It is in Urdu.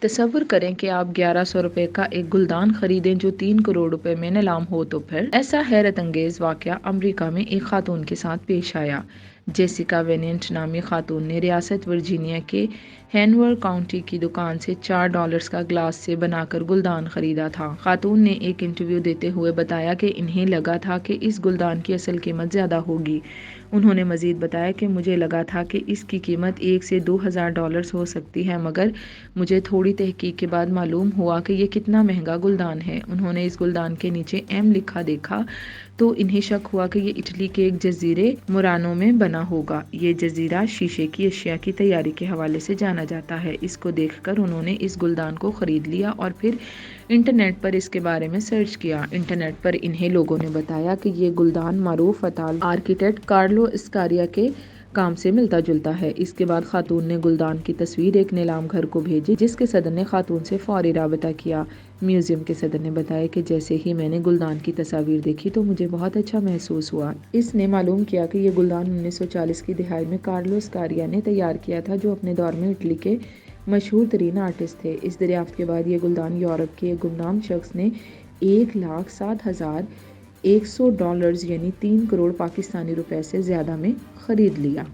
تصور کریں کہ آپ 1100 روپے کا ایک گلدان خریدیں جو 3 کروڑ روپے میں نیلام ہو تو پھر ایسا حیرت انگیز واقعہ امریکہ میں ایک خاتون کے ساتھ پیش آیا۔ جیسیکا وینینٹ نامی خاتون نے ریاست ورجینیا کے ہینور کاؤنٹی کی دکان سے $4 کا گلاس سے بنا کر گلدان خریدا تھا۔ خاتون نے ایک انٹرویو دیتے ہوئے بتایا کہ انہیں لگا تھا کہ اس گلدان کی اصل قیمت زیادہ ہوگی۔ انہوں نے مزید بتایا کہ مجھے لگا تھا کہ اس کی قیمت $1,000 سے $2,000 ہو سکتی ہے، مگر مجھے تھوڑی تحقیق کے بعد معلوم ہوا کہ یہ کتنا مہنگا گلدان ہے۔ انہوں نے اس گلدان کے نیچے M لکھا دیکھا تو انہیں شک ہوا کہ یہ اٹلی کے ایک جزیرے مرانو میں بنا ہوگا۔ یہ جزیرہ شیشے کی اشیاء کی تیاری کے حوالے سے جانا جاتا ہے۔ اس کو دیکھ کر انہوں نے اس گلدان کو خرید لیا اور پھر انٹرنیٹ پر اس کے بارے میں سرچ کیا۔ انٹرنیٹ پر انہیں لوگوں نے بتایا کہ یہ گلدان معروف اطالوی آرکیٹیکٹ کارلو اسکاریا کے کام سے ملتا جلتا ہے۔ اس کے بعد خاتون نے گلدان کی تصویر ایک نیلام گھر کو بھیجی، جس کے صدر نے خاتون سے فوری رابطہ کیا۔ میوزیم کے صدر نے بتایا کہ جیسے ہی میں نے گلدان کی تصاویر دیکھی تو مجھے بہت اچھا محسوس ہوا۔ اس نے معلوم کیا کہ یہ گلدان 1940 کی دہائی میں کارلو اسکاریا نے تیار کیا تھا، جو اپنے دور میں اٹلی کے مشہور ترین آرٹسٹ تھے۔ اس دریافت کے بعد یہ گلدان یورپ کے ایک گمنام شخص نے $1,07,100 یعنی 3 کروڑ پاکستانی روپے سے زیادہ میں خرید لیا۔